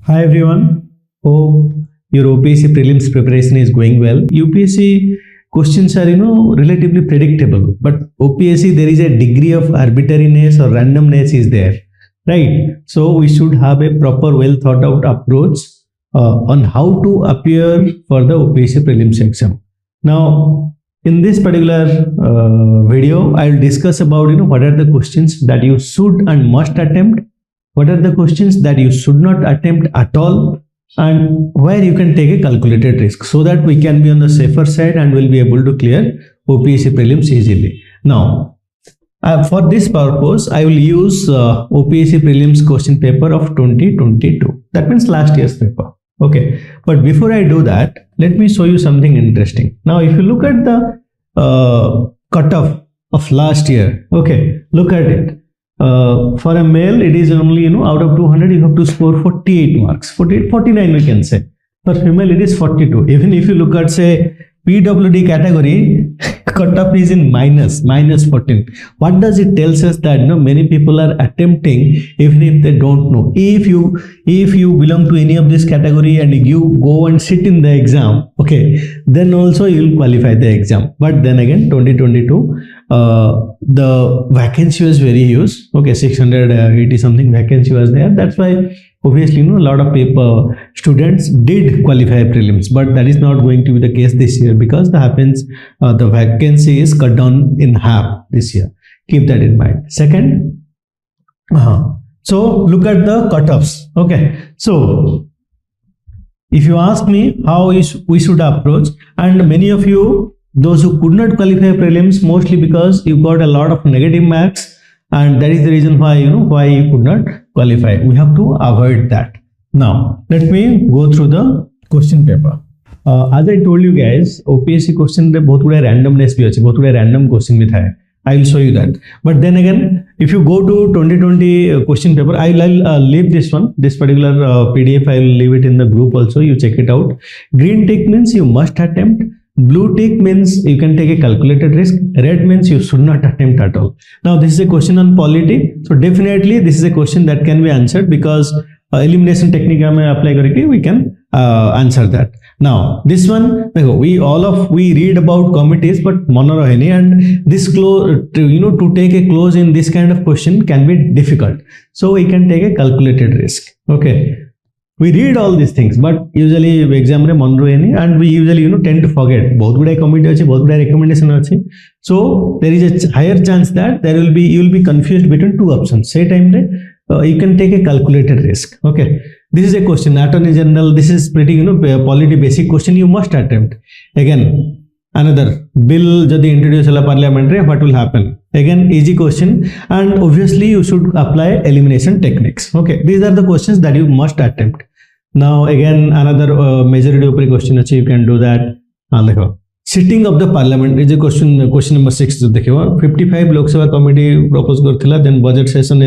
Hi everyone. Hope your OPSC prelims preparation is going well. UPSC questions are relatively predictable, but OPSC there is a degree of arbitrariness or randomness is there, right? So we should have a proper, well thought out approach on how to appear for the OPSC prelims exam. Now, in this particular video, I will discuss about what are the questions that you should and must attempt. What are the questions that you should not attempt at all, and where you can take a calculated risk so that we can be on the safer side and will be able to clear OPSC prelims easily. Now, for this purpose, I will use OPSC prelims question paper of 2022. That means last year's paper. Okay, but before I do that, let me show you something interesting. Now, if you look at the cutoff of last year, okay, look at it. For a male, it is only, out of 200, you have to score 48 marks, 49 we can say. For female, it is 42. Even if you look at, say, PWD category, cutoff is in minus 14. What does it tells us? That many people are attempting even if they don't know. If you belong to any of this category and you go and sit in the exam, okay, then also you will qualify the exam. But then again, 2022, the vacancy was very huge. Okay, 680 something vacancy was there. That's why obviously a lot of students did qualify prelims, but that is not going to be the case this year because the vacancy is cut down in half this year. Keep that in mind. Second, so look at the cutoffs. Okay, so if you ask me how we should approach, and many of you, those who could not qualify prelims, mostly because you got a lot of negative marks, and that is the reason why why you could not qualify. We have to avoid that. Now let me go through the question paper. As I told you guys, OPSC question रे बहुत गुड़ा randomness भी अच्छी, बहुत गुड़ा random question भी था. I will show you that. But then again, if you go to 2020 question paper, I'll leave this one, this particular PDF. I will leave it in the group also. You check it out. Green tick means you must attempt. Blue tick means you can take a calculated risk. Red means you should not attempt at all. Now this is a question on polity. So definitely this is a question that can be answered because elimination technique apply karke we can answer that. Now this one, we read about committees, but mono and this close to take a close in this kind of question can be difficult. So we can take a calculated risk. Okay. We read all these things, but usually exam re mon roheni, and we usually tend to forget. बहुत गुड़ा committee अच्छी, बहुत गुड़ा recommendation अच्छी. So there is a higher chance that you will be confused between two options. Say time re you can take a calculated risk. Okay, this is a question. Attorney General. This is pretty polity basic question. You must attempt. Again, another bill jodi introduce होला parliament re, what will happen? Again, easy question, and obviously you should apply elimination techniques. Okay, these are the questions that you must attempt. Now again, another majority question achhi, you can do that. Sitting of the parliament is a question number 6. 55 Lok Sabha committee propose karthila, then budget session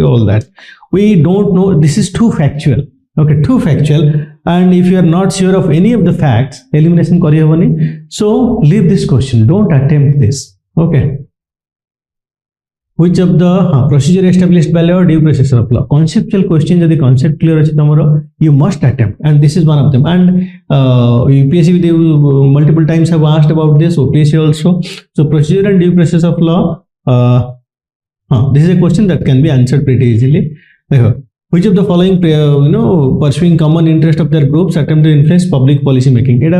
all that. We don't know. This is too factual. Okay, too factual. And if you are not sure of any of the facts, elimination kari habani. So leave this question. Don't attempt this. Okay. Which of the procedure established by law or due process of law? Conceptual question, the concept clear achi tomorrow, you must attempt, and this is one of them. And UPSC they multiple times have asked about this, OPSC also. So procedure and due process of law, this is a question that can be answered pretty easily. Which of the following pursuing common interest of their groups attempt to influence public policy making? It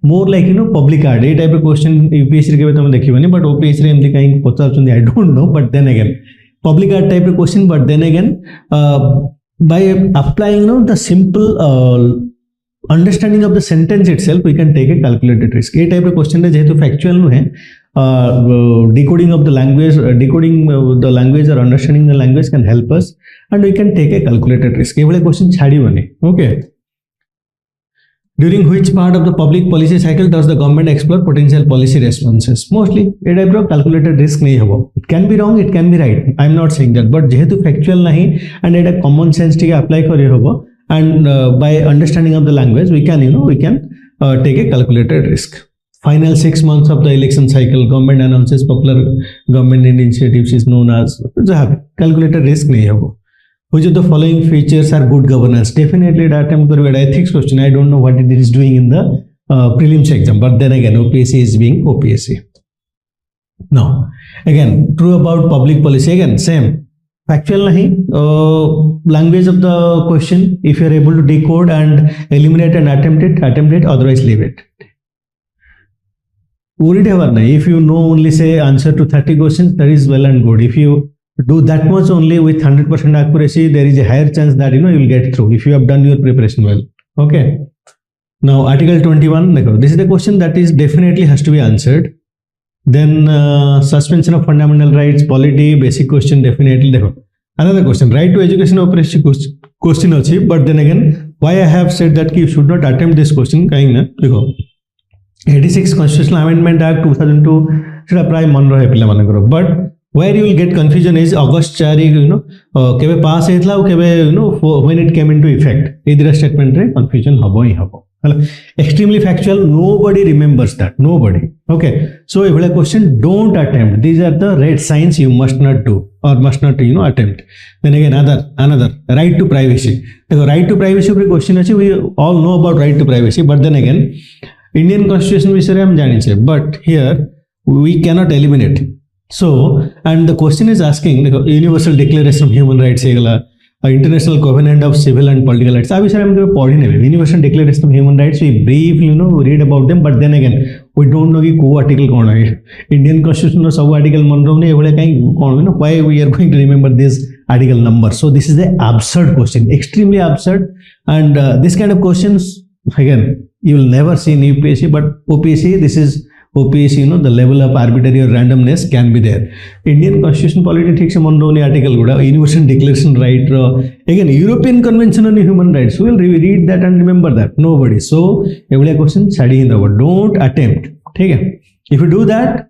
more like public art. A type of question UPSC ke tame dekhibani, but OPSC re emti kahin pachharuchundi, I don't know. But then again, public art type of question. But then again, by applying the simple understanding of the sentence itself, we can take a calculated risk. A type of question is jehetu factual nu hai, decoding of the language, the language or understanding the language can help us, and we can take a calculated risk. Evole question chhadibani. Okay. During which part of the public policy cycle does the government explore potential policy responses? Mostly, a type of calculated risk nahi hobo. It can be wrong, it can be right. I am not saying that, but jehetu factual nahi, and it a common sense take apply kari hobo, and by understanding of the language, we can take a calculated risk. Final 6 months of the election cycle, government announces popular government initiatives is known as calculated risk nahi hobo. which of the following features are good governance? Definitely it attempt karibe ethics question. I don't know what it is doing in the prelims exam, but then again OPSC is being OPSC. Now again, true about public policy, again same, factual nahi, language of the question, if you are able to decode and eliminate and attempt it, otherwise leave it. Worried ever nahi, if you know only say answer to 30 questions, that is well and good. If you do that much only with 100% accuracy, there is a higher chance that you will get through if you have done your preparation well. Okay, now article 21, this is the question that is definitely has to be answered. Then suspension of fundamental rights, polity, basic question, definitely. Another question, right to education OPSC question achi, but then again why I have said that you should not attempt this question, kahin na dekho 86 Constitutional Amendment Act 2002 सेटा प्राय मन रहे पिला मानकर, but where you will get confusion is August 4 केबे पास हेतला केबे when it came into effect, ए दिरा स्टेटमेंट रे confusion हबो ही हबो. Extremely factual, nobody remembers that, nobody. Okay, so if a question, don't attempt. These are the red signs you must not do or must not attempt. Then again another right to privacy. The right to privacy question is, we all know about right to privacy, but then again Indian constitution विषय हम जानी चाहिए, but here we cannot eliminate. So and the question is asking the universal declaration of human rights international covenant of civil and political rights. आ विषय हम कभी पढ़ी नहीं. Universal declaration of human rights, we briefly read about them, but then again we don't know कि को article कौन है. Indian constitution no सब article मन रहो ने एवढे कहीं कौन why we are going to remember this article number. So this is the absurd question, extremely absurd, and this kind of questions again you will never see in UPSC, but OPSC, this is OPSC, the level of arbitrary or randomness can be there. Indian constitution polity ठीक से मन रहो article गुड़ा universal declaration right again European convention on human rights, we will read that and remember that. Nobody. So every question study in the word, don't attempt. ठीक है, if you do that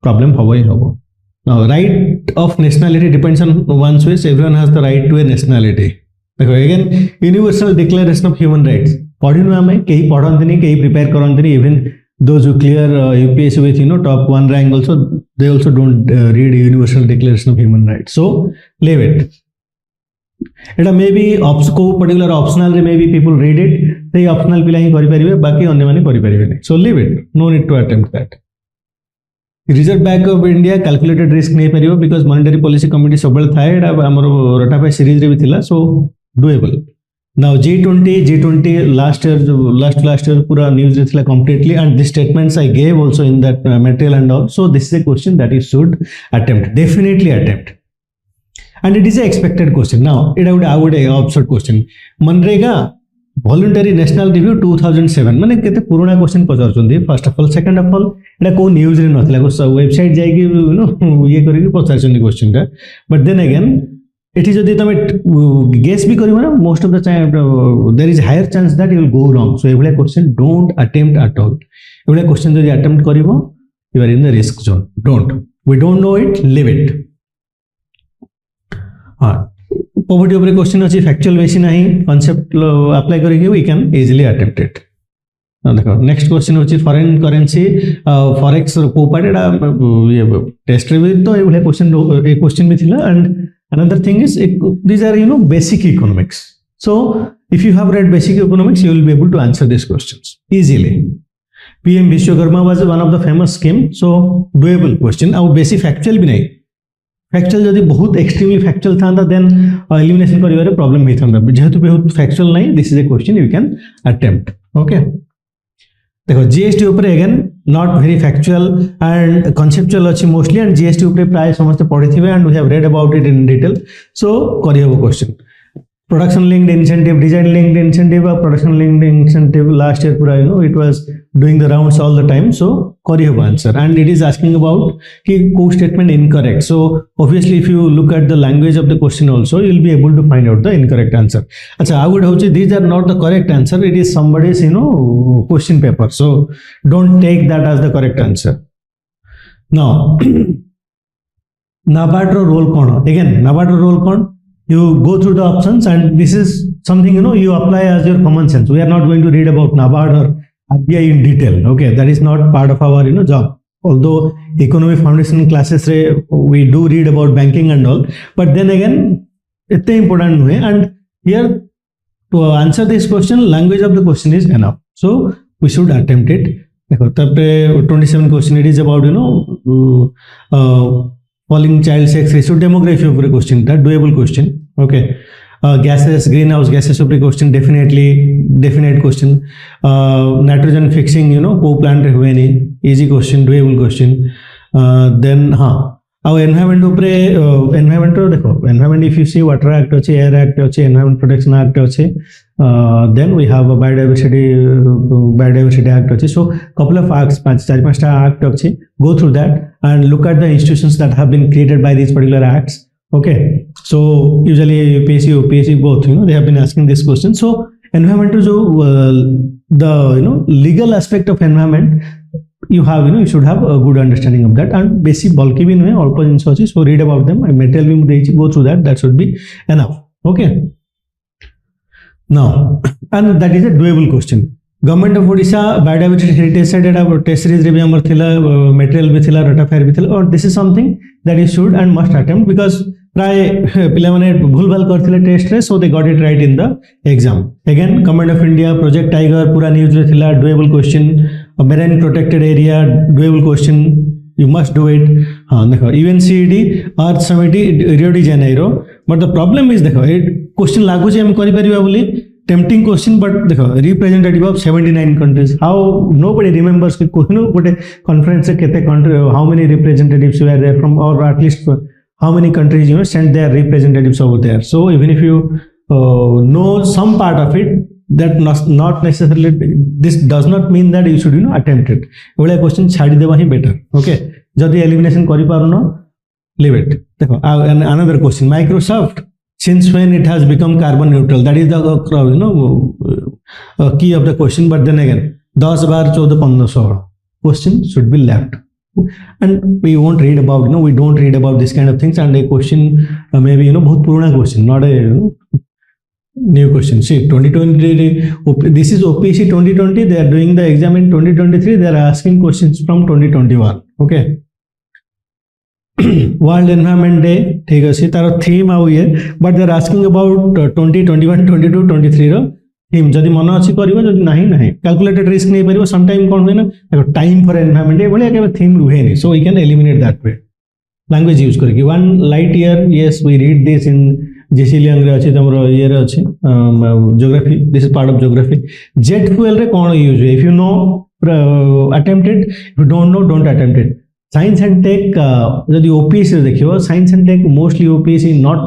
problem हबो ही हबो. Now right of nationality depends on one's wish. Everyone has the right to a nationality. Again universal declaration of human rights पढ़ी नु आमे कहीं पढ़ंती नहीं, कहीं prepare करंती नहीं. Even those who clear UPSC with top 1 rank also, they also don't read universal declaration of human rights. So leave it. It may be particular optional, maybe people read it, they optional पिला ही करी परिवे, बाकी अन्य माने करी परिवे नहीं. So leave it, no need to attempt that. Reserve Bank of India calculated risk नहीं परिवे because monetary policy committee सबल था, एटा हमरो रोटाफाई series रे भी थिला, so doable. Now G20 last year पूरा news रे थिला completely, and the statements I gave also in that material and all. So this is a question that you should attempt, definitely attempt, and it is a expected question. Now it would absurd question. MNREGA voluntary national review 2007 माने केते पुराना question पचारछन्ती. First of all, second of all एटा को news रे नथिला, को website जाई कि ये करी पचारछन्ती क्वेश्चन टा. But then again it is जदि तमे गेस भी करिवो ना, most of the time there is higher chance that you will go wrong. So एवले question don't attempt at all. एवले question जदि attempt करिवो, you are in the risk zone. Don't. We don't know it, leave it. Poverty over question अछि, factual बेसी नहीं, concept apply करेंगे, we can easily attempt it. देखो next question होची foreign currency forex को पाटेडा ये test रे भी तो एवले क्वेश्चन भी थिला. And another thing is these are basic economics. So if you have read basic economics, you will be able to answer these questions easily. PM Vishwakarma was one of the famous scheme, so doable question. और basic factual भी नहीं, factual यदि बहुत extremely factual था then elimination करिवारे problem ही था. जेहेतु बहुत factual नहीं, this is a question you can attempt. Okay. देखो जीएसटी ऊपर again not very factual and conceptual अच्छी मोस्टली, एंड जीएसटी ऊपर प्राय समस्त पढ़ी थे and we have read about it in detail. So करी हबो question. Production linked incentive, design linked incentive और production linked incentive last year पूरा it was doing the rounds all the time. So करी हबो answer, and it is asking about कि को statement incorrect. So obviously if you look at the language of the question also you will be able to find out the incorrect answer. अच्छा, I would होची these are not the correct answer, it is somebody's question paper. So don't take that as the correct answer. Now NABARD रो role कोन? Again NABARD रो role कोन? You go through the options, and this is something you apply as your common sense. We are not going to read about NABARD or RBI in detail. Okay, that is not part of our job. Although economic foundation classes we do read about banking and all, but then again एते important नुहे and here to answer this question language of the question is enough, so we should attempt it. देखो तब 27 question it is about falling child sex ratio demography over question, that doable question. Okay, gases, greenhouse gases over question, definitely definite question. Nitrogen fixing co plant रे हुए नहीं, easy question, doable question. Then our environment उपरे environment रो देखो environment if you see water act अच्छे, air act अच्छे, environment protection act अच्छे, then we have a biodiversity act अच्छे. So couple of acts, 4-5 act अच्छे, go through that and look at the institutions that have been created by these particular acts. Okay, so usually UPSC, OPSC both they have been asking this question. So environment जो the legal aspect of environment you have you should have a good understanding of that, and basic bulky भी नहीं अल्प जिनिस अच्छी, so read about them, material भी मुझे go through that should be enough. Okay, now and that is a doable question. Government of Odisha biodiversity heritage site Etah test series रे भी हमर थिला, material भी थिला, data fair भी थिला, और this is something that you should and must attempt because प्राय पिला माने भूल भाल करथिले टेस्ट रे, so they got it right in the exam. Again Government of India Project Tiger पूरा न्यूज रे थिला, doable question. Marine protected area, doable question, you must do it. देखो UNCED Earth Summit Rio de Janeiro, but the problem is देखो ये question लागू जे हम करि परिबा बोली tempting question, but देखो representative of 79 countries, how nobody remembers कि कोई गोटे conference से केते country, how many representatives were there from, or at least how many countries sent their representatives over there. So even if you know some part of it, that not necessarily, this does not mean that you should attempt it. एवढा question छाड़ी देवा ही better. Okay, जदि elimination करि पारुनो leave it. देखो another question, Microsoft since when it has become carbon neutral, that is the key of the question. But then again 10 12 14 15 16 question should be left, and we won't read about we don't read about this kind of things, and a question maybe बहुत पुराना question, not a new question. See 2020, this is OPSC 2020, they are doing the exam in 2023, they are asking questions from 2021. Okay, World Environment Day ठीक अछि, तार theme आउ ये, but they are asking about 2021 22 23 रो theme. जदि मन अछि करिवो, जदि नाही नाही कैलकुलेटेड रिस्क नहीं परिवो. सम टाइम कोन होय ना टाइम फॉर एनवायरनमेंट ए बोले के थीम रुहे नहीं, so we can eliminate that way language use करके. 1 light year, yes we read this in जेसी लियांग रे अछि, तमरो ये रे अछि geography, this is part of geography. Jet fuel रे कोन यूज है, if you know attempt it, if you don't know don't attempt it. Science and tech जदि ओपीएससी देखियो, science and tech mostly OPSC not,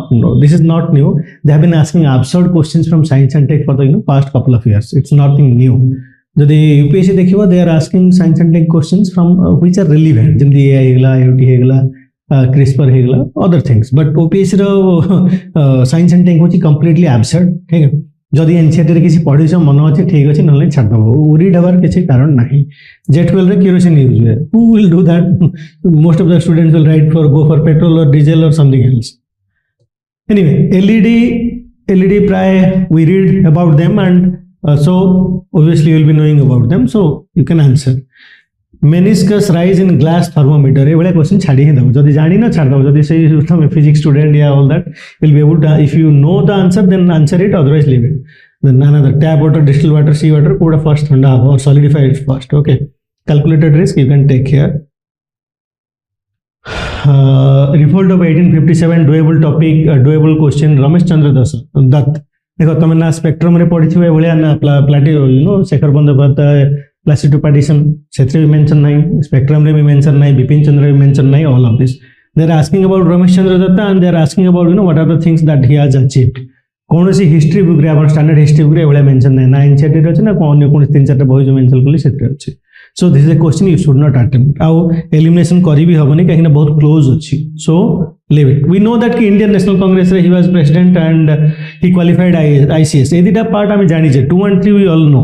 this is not new, they have been asking absurd questions from science and tech for the past couple of years. It's nothing new. जदि UPSC देखियो, they are asking science and tech questions from which are relevant, जेमति AI हेगला, IoT हेगला, CRISPR हेगला, other things. But OPSC रो science and tech होची completely absurd. ठीक है, जदि एनसीईआरटी रे किसी पढिछ मन अछि ठीक अछि, नले छाड़ दबो, रीड हबार किछि कारण नाही. जेट फ्यूल रे केरोसिन यूज हुए, who will do that? Most of the students will write for go for petrol or diesel or something else. Anyway, LED प्राय we read about them, and so obviously you will be knowing about them, so you can answer. Meniscus rise in glass thermometer, ये वाला question छाड़ी ही दो, जदि जानी ना छाड़ दो, जदि सही तुम फिजिक्स स्टूडेंट या all that will be able to, if you know the answer then answer it, otherwise leave it. Then another, tap water, distilled water, sea water, Koda first ठंडा और solidify it first. Okay, calculated risk you can take here. Revolt of 1857, doable topic, doable question, Ramesh Chandra Dutt. देखो तुम ना spectrum रे पढ़ी थी भलिया ना प्लाटी Shekhar Bandyopadhyay Placido partition क्षेत्र भी मेंशन नहीं, स्पेक्ट्रम रे भी मेंशन नहीं, बिपिन चंद्र भी मेंशन नहीं. All of this they are asking about Ramesh Chandra Datta, and they are asking about what are the things that he has achieved. कौन सी हिस्ट्री बुक रे अपन स्टैंडर्ड हिस्ट्री बुक रे एवला mention नहीं ना, NCERT रे अछि ना कोन कोन 3-4 बही जो मेंशन करली सेत्रे अछि. सो this is a question you should not attempt. आउ एलिमिनेशन करी भी हबनी काहे ना बहुत क्लोज अछि, सो leave it. We know that कि Indian National Congress रे he was president and he qualified ICS. ए दिटा पार्ट हम जानी छे, 2 and 3 we all know,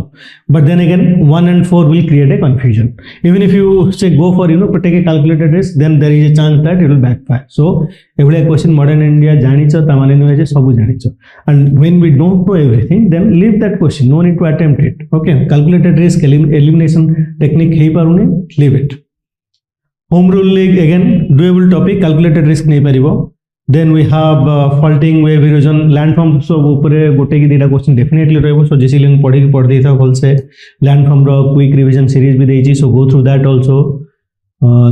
but then again 1 and 4 will create a confusion. Even if you say go for take a calculated risk, then there is a chance that it will backfire. So एवले question modern India जानी छ त माने नुहे जे सब जानी छ, and when we don't know everything then leave that question, no need to attempt it. Okay, calculated risk elimination technique हे पारुने, leave it. Home rule again doable topic, calculated risk नहीं परिबो. Then we have faulting wave erosion landform सब ऊपर गोटे की दीटा question definitely रहबो सो जिसी link पढ़ देई था भल से लैंडफॉर्म रो क्विक रिवीजन सीरीज भी देई छी so go through that also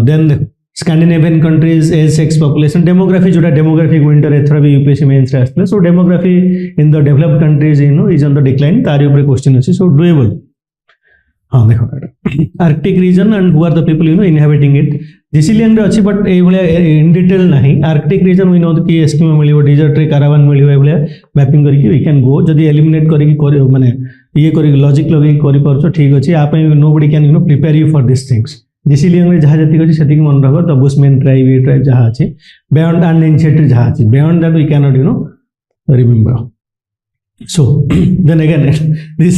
then Scandinavian countries age sex population demography जोटा demographic winter एथरा भी यूपीएससी मेंस रे आस्ते सो demography in the developed countries is on the decline तारी ऊपर क्वेश्चन अछि सो doable हाँ देखो Arctic region and who are the people inhabiting it GC Leong रे अछि बट ए भलिया इन डिटेल नाही आर्कटिक रीजन वी नो कि एस्किमो मिलिबो डिजर्ट रे कारावान मिलिबो ए भलिया मैपिंग करके वी कैन गो जदी एलिमिनेट करके माने ये करी लॉजिक लगे करि परछो ठीक अछि आ पई nobody can prepare you for this things GC Leong रे जहा जति अछि सेति मन रहबो द बुशमैन ट्राइब ये ट्राइब जहा अछि बियॉन्ड अनइनिशिएटेड जहा अछि beyond that we can not remember so then again this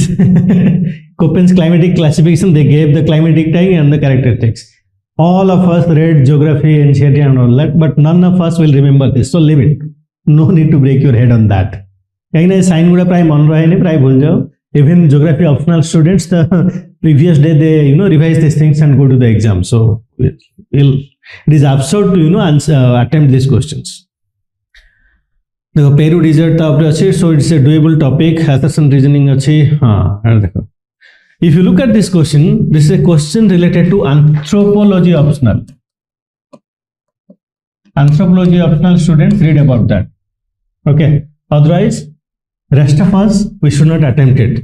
Köppen's climatic classification they gave the climatic type and the characteristics all of us read geography NCERT and all that but none of us will remember this so leave it no need to break your head on that कहीं ना sign गुड़ा प्राय मन रहे नहीं प्राय भूल जाओ even geography optional students the previous day they revise these things and go to the exam so it is absurd to attempt these questions देखो पेरू डिजर्ट तापरे अछि so it's a doable topic assertion reasoning अछि हां देखो if you look at this is a question related to anthropology optional students read about that okay otherwise rest of us we should not attempt it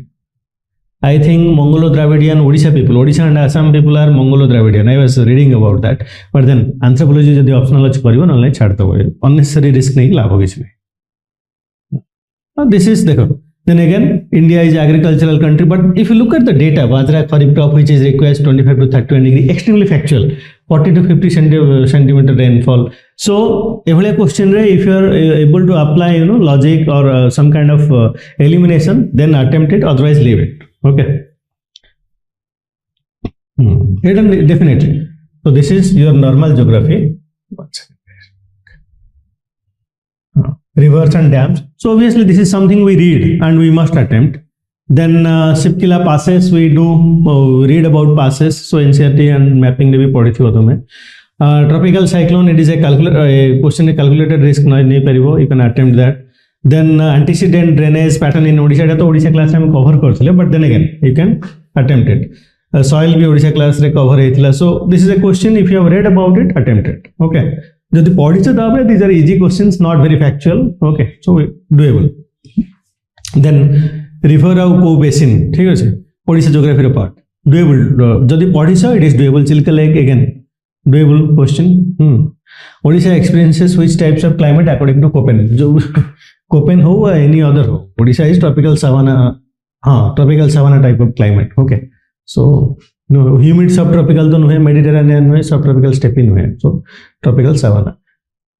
I think Mongolo Dravidian Odisha people Odisha and Assam people are Mongolo Dravidian I was reading about that but then anthropology जदी optional अछि करिवो नले छाड़ दबो unnecessary risk नहीं लाभ किछ नहीं this is देखो then again India is agricultural country but if you look at the data bajra kharif crop which is requires 25 to 31 degree extremely factual 40 to 50 centimeter rainfall so evole question re if you are able to apply logic or some kind of elimination then attempt it otherwise leave it okay definitely so this is your normal geography rivers and dams so obviously this is something we read and we must attempt then Shipkila passes we do read about passes so NCERT and mapping ne bhi padhi thibo tome tropical cyclone it is a question calculated risk nahi paribo you can attempt that then antecedent drainage pattern in Odisha to Odisha class में cover करथले but then again you can attempt it soil भी Odisha class रे cover हेतिला so this is a question if you have read about it attempt it okay जदि पढ़ी छ ताबे these are easy questions not very factual okay so doable then river au co basin ठीक अछि Odisha geography रो part doable जदि पढ़ी छ it is doable Chilika lake again doable question Odisha experiences which types of climate according to Köppen जो Köppen हो या any other हो Odisha is tropical savanna tropical savanna type of climate okay so no humid subtropical तो नुहे Mediterranean नुहे subtropical steppe नुहे सो tropical savanna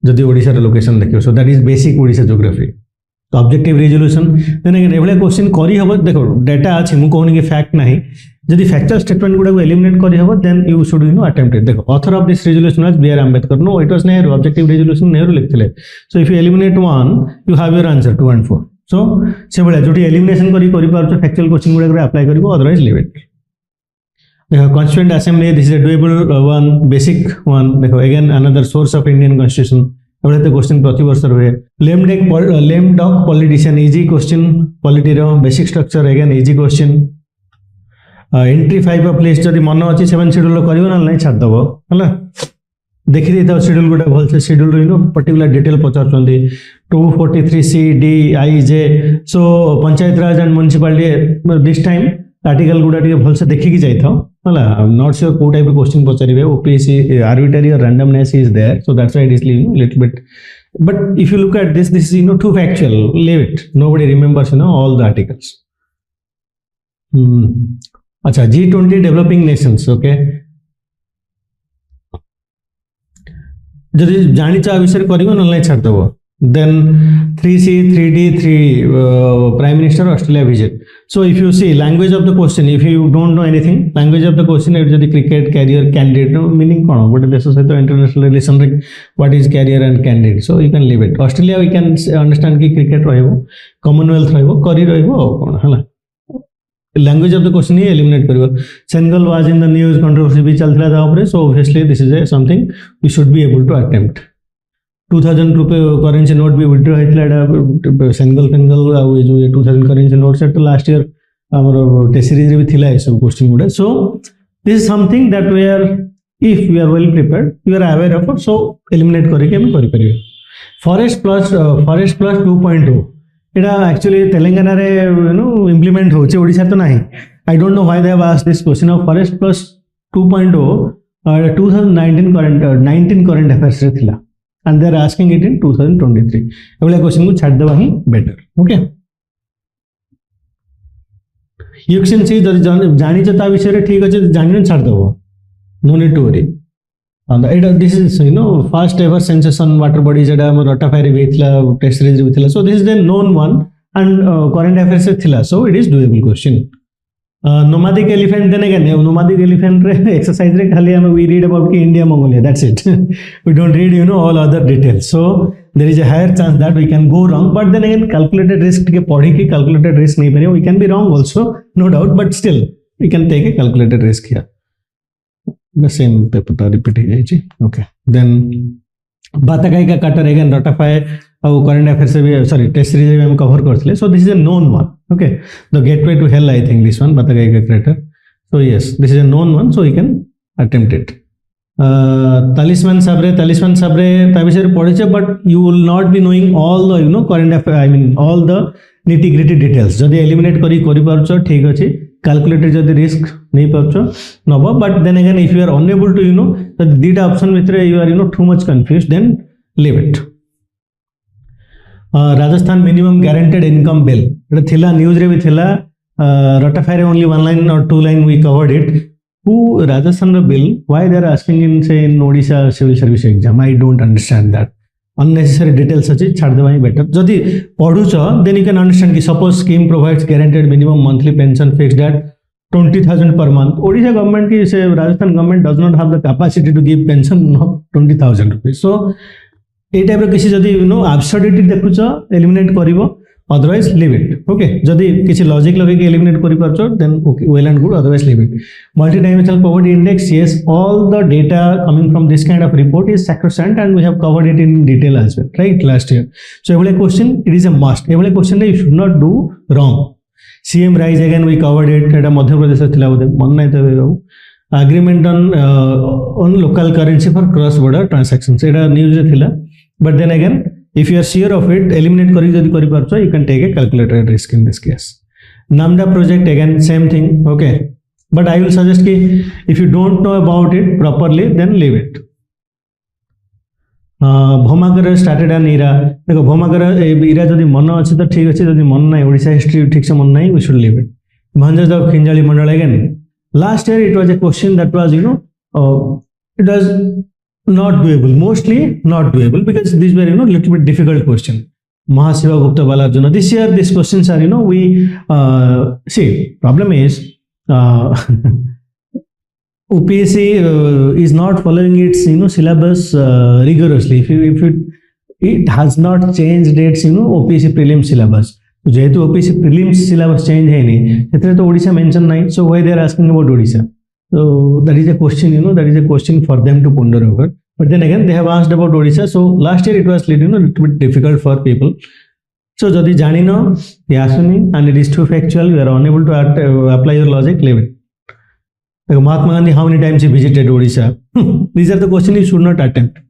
जदि ओडिशा रे लोकेशन देखियो so that is basic Odisha geography तो ऑब्जेक्टिव रिजोल्यूशन देन अगेन एवले क्वेश्चन करी हबो देखो डाटा अछि मु कहनी कि फैक्ट नाही जदि फैक्चुअल स्टेटमेंट गुडा को एलिमिनेट करी हबो then you should attempt it देखो author of this resolution was B R Ambedkar no it was Nehru objective resolution Nehru लिखथिले so if you eliminate one you have your answer 2 and 4 so से बळे जोटी elimination करी पारछो factual question गुडा को apply करिवो otherwise leave it देखो constituent assembly this is a doable one basic one देखो again another source of Indian constitution एबले तो question प्रति वर्ष रहे lame duck politician easy question polity row basic structure again easy question entry 5 of list जदि मन अछि 7 schedule करियो ना नहीं छाड़ दबो हला देखि देता शेड्यूल गुडा भल से शेड्यूल रो पर्टिकुलर डिटेल पचारचंदी 243 C D I J so panchayat raj and municipality this time article गुडा टिके भल से देखि कि जाई था हला नॉट श्योर को टाइप क्वेश्चन पचारिबे OPSC arbitrary or randomness is there so that's why it is leaving little bit but if you look at this is too factual leave it nobody remembers all the articles अच्छा G20 developing nations okay जदि जानि चा विषय करिवो न नै छाड़ दबो then 3C 3D 3 prime minister Australia visit so if you see language of the question if you don't know anything language of the question if jodi cricket career candidate no meaning kono but this is the international relation what is career and candidate so you can leave it Australia we can understand ki cricket rahibo commonwealth rahibo career rahibo kono hala language of the question he eliminate करिवो Senegal was in the news controversy भी चलथिला था ऊपर so obviously this is something we should be able to attempt 2000 रुपये currency note भी withdraw होता single फिंगल आउ जो 2000 currency note से लास्ट ईयर आमर टेस्ट सीरीज भी थिला सब क्वेश्चन गुड़ा so this is something that we are if you are well prepared you are aware of so eliminate करके हम कर परिबे फॉरेस्ट प्लस 2.0 एटा एक्चुअली तेलंगाना रे यू नो इंप्लीमेंट होचे ओडिसा तो नाही I don't know why they have asked this question of forest plus 2.0 2019 current affairs रे थिला and they are asking it in 2023 एवले क्वेश्चन को छाड़ देबा ही better okay you can see जानी ता विषय रे ठीक अछि जानि छाड़ देबो no need to worry and this is you know first ever census on water bodies एटा हम रटाफायर भी थिला टेस्ट सीरीज भी थिला so this is the known one and current affairs रे थिला so it is doable question nomadic elephant then again nomadic elephant exercise रे खाली हम we read about India Mongolia that's it we don't read you know all other details so there is a higher chance that we can go wrong but then again calculated risk के पढ़ी के calculated risk नहीं पड़े we can be wrong also no doubt but still we can take a calculated risk here the same paper ta repeat हो जाए okay then बाताकाई का cutter again रटाफाई और current affairs से भी सॉरी टेस्ट सीरीज में हम कवर करते so this is a known one okay the gateway to hell I think this one Batagaika का crater so yes this is a known one so you can attempt it तालिस्मान साबरे ता विषय पढ़े but you will not be knowing all the you know current affair I mean all the nitty gritty details जदि एलिमिनेट करि पारछो ठीक अछि कैलकुलेटेड जदि रिस्क नहीं पारछो नबो but then again if you are unable to you know दीटा ऑप्शन भितर you are you know too much confused then leave it Rajasthan minimum guaranteed income bill एटा थिला न्यूज रे भी थिला रटाफायर only one line or two line we covered it हु राजस्थान रो bill why they are asking in से in Odisha civil service exam I don't understand that unnecessary details अछि छाड़ देबा ही बेटर जदि पढुछ देन यू कैन अंडरस्टैंड कि suppose scheme provides guaranteed minimum monthly pension fixed at 20,000 per month Odisha government की से Rajasthan government does not have the capacity to give pension of 20,000 rupees so ए टाइप किसी जदि यू नो एब्सर्डिटी देखुछ eliminate करिवो otherwise leave it okay जदि किसी logic लगे कि एलिमिनेट करि परछो then okay well and good otherwise leave it multidimensional poverty index yes all the data coming from this kind of report is sacrosanct and we have covered it in detail as well right last year so एवले question it is a must एवले question you should not do wrong CM rise again we covered it एटा मध्य प्रदेश थिला बोले मन नै त agreement on local currency for cross border transactions Etah news रे थिला but then again if you are sure of it eliminate kari jodi kari parcho you can take a calculated risk in this case namda project again same thing okay but I will suggest ki if you don't know about it properly then leave it भौमागर started an era देखो भौमागर era जदि मन अछि तो ठीक अछि जदि मन नै ओडिसा हिस्ट्री ठीक से मन नै we should leave it भंजज खिंजाली Mandal again last year it was a question that was you know it was not doable mostly not doable because these were you know little bit difficult question Mahasiva Gupta Balarjuna this year these questions are you know we see problem is OPSC is not following its you know syllabus rigorously if it has not changed its you know OPSC prelims syllabus जेहेतु OPSC prelims syllabus change है नहीं सेतरे तो Odisha mention नहीं so why they are asking about Odisha so that is a question you know that is a question for them to ponder over but then again they have asked about Odisha so last year it was you know a little bit difficult for people so jodi jani no yasuni and it is too factual you are unable to apply your logic leave it like Mahatma Gandhi how many times he visited Odisha these are the questions you should not attempt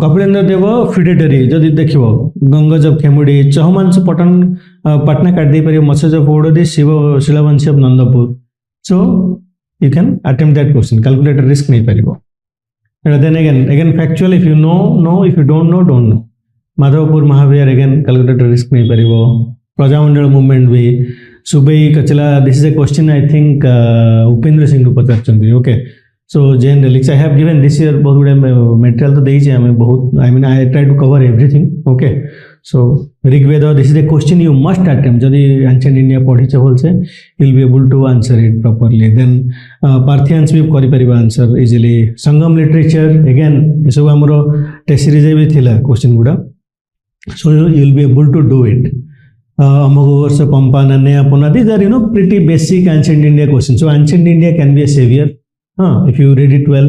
Kapilendra Deva feudatory जदि देखिबो गंगज खेमुडी चौमांस पटन पटना काट दे परियो मत्स्यज पौड़दी शिव Shilavamshi of Nandapur so you can attempt that question calculated risk नहीं पारिबो then again factual if you know if you don't know Madhopur Mahavir again calculated risk नहीं पारिबो प्रजामंडल मूवमेंट भी सुबई Kachla this is a question I think Upendra Singh को पचारचंदी okay so generally I have given this year बहुत गुडे material तो देई छै हमें बहुत I mean I try to cover everything okay so Rigveda this is a question you must attempt जदि ancient India पढ़ी छै होल से you will be able to answer it properly then Parthians भी करि परिबा answer easily संगम literature again ये सब हमरो test series भी थिला question गुडा so you will be able to do it अमोघ वर्ष पंपा नन्या पुना these are you know pretty basic ancient India questions so ancient India can be a savior if you read it well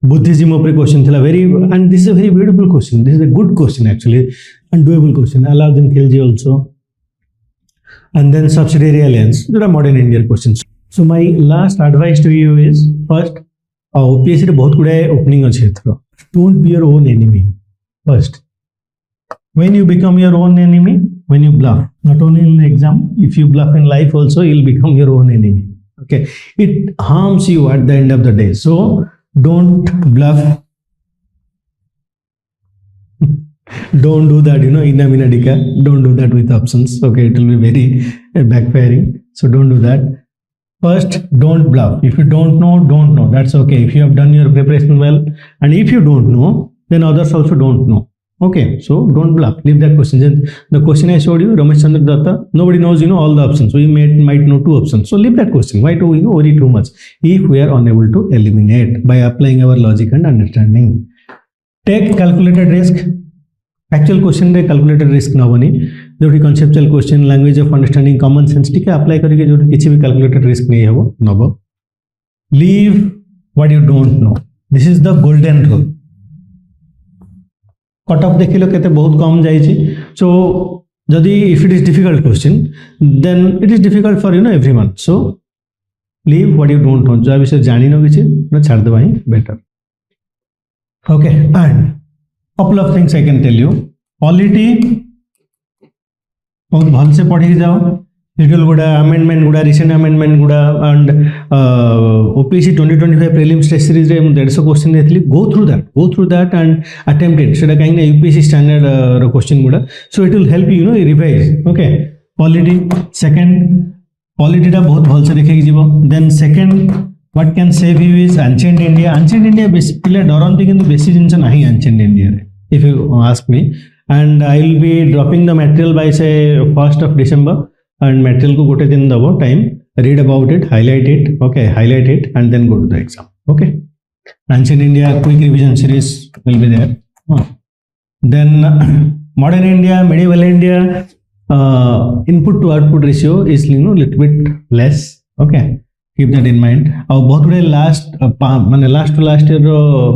Buddhism ऊपर question थिला very and this is a very beautiful question this is a good question actually and doable question Alauddin Khilji also and then subsidiary alliance जोटा modern Indian questions so my last advice to you is first OPSC रे बहुत गुड़ाए opening अच्छी thorough don't be your own enemy first when you become your own enemy when you bluff not only in exam if you bluff in life also you'll become your own enemy okay it harms you at the end of the day so don't bluff don't do that inna mina dika don't do that with options okay it will be very backfiring so don't do that first don't bluff if you don't know that's okay if you have done your preparation well and if you don't know then others also don't know okay so don't bluff leave that question then the question I showed you Ramesh Chandra Datta nobody knows all the options we might know 2 options so leave that question why do we worry too much if we are unable to eliminate by applying our logic and understanding take calculated risk actual question रे calculated risk नबनी जोटी conceptual question language of understanding common sense टिके apply करके जोटी किसी भी calculated risk नहीं हबो नबो leave what you don't know this is the golden rule cut off देखिलो केते बहुत कम जाई छी सो जदी if it is difficult question then it is difficult for everyone so leave what you don't know जो विषय जानि न किछि न छाड़ देबा ही better okay and couple of things I can tell you polity बहुत भल से पढ़ी जाओ शेड्यूल गुड़ा अमेंडमेंट गुड़ा रिसेंट अमेंडमेंट गुड़ा and OPSC 2025 prelims test series रे 150 क्वेश्चन देथली go through that and attempt it सेटा कहीं ना यूपीएससी स्टैंडर्ड रो क्वेश्चन गुड़ा so it will help you revise okay polity second polity टा बहुत भल से देखे जीवो then second what can save you is ancient India पिले डरंती किंतु बेसी जिंस नाही एंशिएंट इंडिया रे if you ask me and I will be dropping the material by say 1st of December and material को गोटे दिन दबो time read about it highlight it and then go to the exam okay ancient India quick revision series will be there then modern India medieval India input to output ratio is little bit less okay keep that in mind और बहुत गुड़े माने last to last year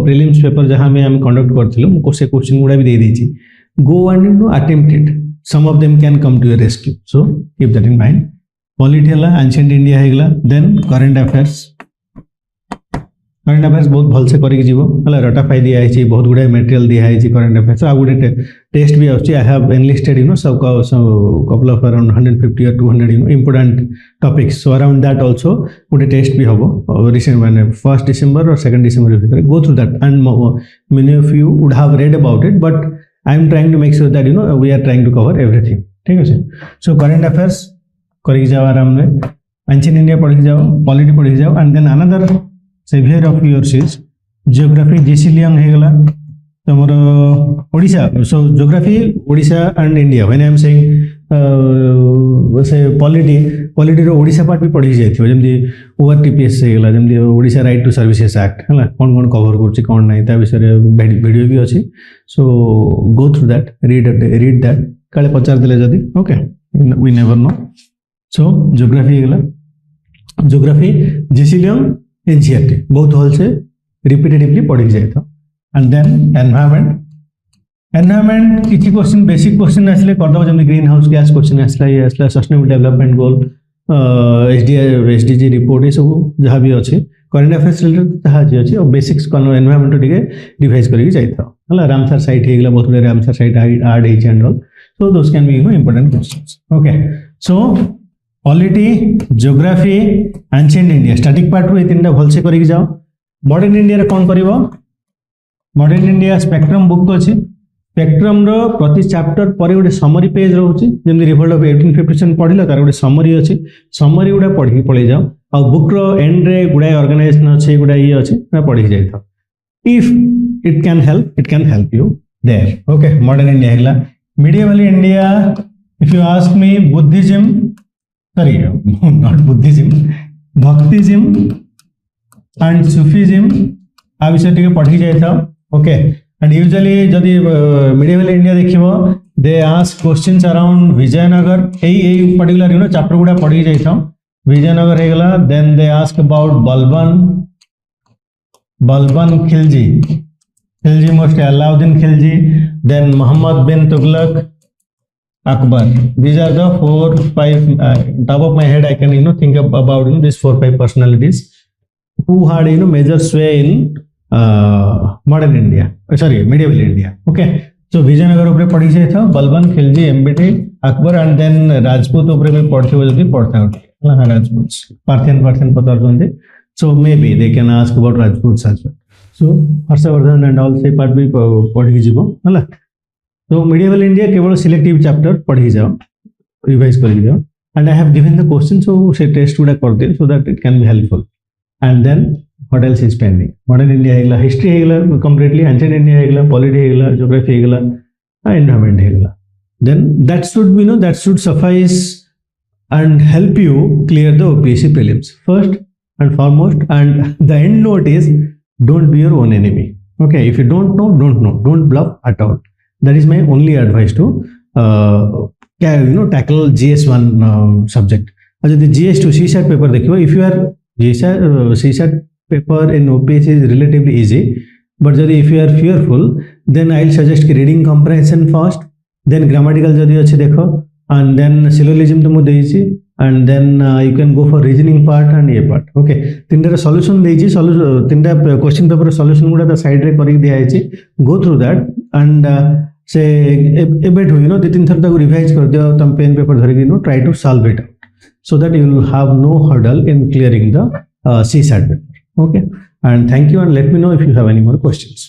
prelims paper जहाँ में हम conduct करथिलु मु से question गुड़ा भी दे देछि go and attempt it some of them can come to your rescue so keep that in mind polity हला एंशिएंट इंडिया हेगला देन करंट अफेयर्स बहुत भल से करके जीवो हला रटाफाई दिया है बहुत गुडा मटेरियल दिया है करंट अफेयर्स आ गुडे टेस्ट भी आउची आई हैव एनलिस्टेड सब कपल ऑफ अराउंड 150 और 200 important topics so around that also गुडे टेस्ट भी हबो रिसेंट माने 1 डिसेंबर और 2 डिसेंबर भीतर go through that and many of you would have read about it but I am trying to make sure that we are trying to cover everything ठीक है so current affairs करके जाओ आराम में ancient India पढ़ के जाओ polity पढ़ के जाओ and then another saviour of yours is geography GC Leong हेगला तमर Odisha so geography Odisha and India when I am saying से पॉलिटी रो ओडिशा पार्ट भी पढ़ी जाइथियो जेमदी ओआरटीपीएस हेगला जेमदी Odisha right to services act हला कोन कवर करछि कोन नै ता विषय रे वीडियो भी अछि so go through that read that काले पचार देले जदी okay we never know so geography हेगला जियोग्राफी जीसीलियन एनसीईआरटी बहुत हल से रिपीटेटिवली पढ़ी जाए था एंड देन एनवायरनमेंट किसी क्वेश्चन बेसिक क्वेश्चन आसले करदो जमी ग्रीन हाउस गैस क्वेश्चन आसला ये आसला sustainable development goal SDG report ये सब जहाँ भी अच्छे करंट अफेयर्स रिलेटेड जहाँ जी अच्छे और बेसिक्स एनवायरनमेंट टिके रिवाइज करके जाइथा हला रामसर साइट हेगला बहुत गुडे रामसर साइट ऐड हेछि and also those can be important questions okay so polity geography ancient India static part रो ए तीनटा भल से करके जाओ मॉडर्न इंडिया रे कोन करिवो मॉडर्न इंडिया स्पेक्ट्रम बुक अछि स्पेक्ट्रम रो प्रति चैप्टर पर गोटे समरी पेज रहउछि जेमि रिवोल्ट ऑफ 1857 पढिला तार गोटे समरी अछि समरी गुडा पढि पळै जाओ आ बुक रो एंड रे गुडा ऑर्गेनाइजेशन अछि गुडा ये अछि ना पढि जाय था if it can help you there okay modern India हेला medieval India if you ask me Buddhism sorry not Buddhism Bhaktism and Sufism आ विषय टिके पढ़ी जाय था ओके एंड यूजुअली जदी मिडिएवल इंडिया देखिबो they ask questions around Vijayanagar एई पर्टिकुलर चैप्टर गुडा पढ़ी जाय था विजयनगर हेगला then they ask about Balban Balban Khilji. Khilji mostly Alauddin Khilji, then Muhammad bin Tughlaq, Akbar. These are the 4-5 top of my head. I can think about these 4-5 personalities who had major sway in modern India. Sorry, medieval India. Okay. So Vijayanagar उपरे पढ़ी से था बलबन खिलजी एमबीटी Akbar and then Rajput उपरे भी पढ़ते हुए जब पढ़ता है हाँ राजपूत पार्थियन पता करते so maybe they can ask about Rajputs as well. So Harshavardhana and all से पार्ट भी पढ़ी जीवो हला तो medieval India केवल सिलेक्टिव चैप्टर पढ़ी जाओ रिवाइज कर जाओ and I have given the question so से टेस्ट गुडा कर दे so that it can be helpful and then what else is pending modern India हेगला हिस्ट्री हेगला completely ancient India हेगला पॉलिटी हेगला ज्योग्राफी हेगला एनवायरनमेंट हेगला then that should that should suffice and help you clear the OPSC prelims first and foremost, and the end note is don't be your own enemy. Okay, if you don't know, don't bluff at all. That is my only advice to tackle GS1 subject. As the GS2 CSAT paper देखियो, if you are CSAT paper in OPSC is relatively easy, but if you are fearful, then I'll suggest reading comprehension first, then grammatical जदि अच्छे देखो, and then syllogism तो मुझे देइछि, and then you can go for reasoning part and ये part. Okay, तीनटा solution देइछि, तीनटा question paper solution गुड़ा ता side रे करी दिया है go through that and से एबेट हो दो तीन थर तक रिवाइज कर दियो तम पेन पेपर धरि try to solve it out so that you will have no hurdle in clearing the CSAT paper. Okay, and thank you and let me know if you have any more questions.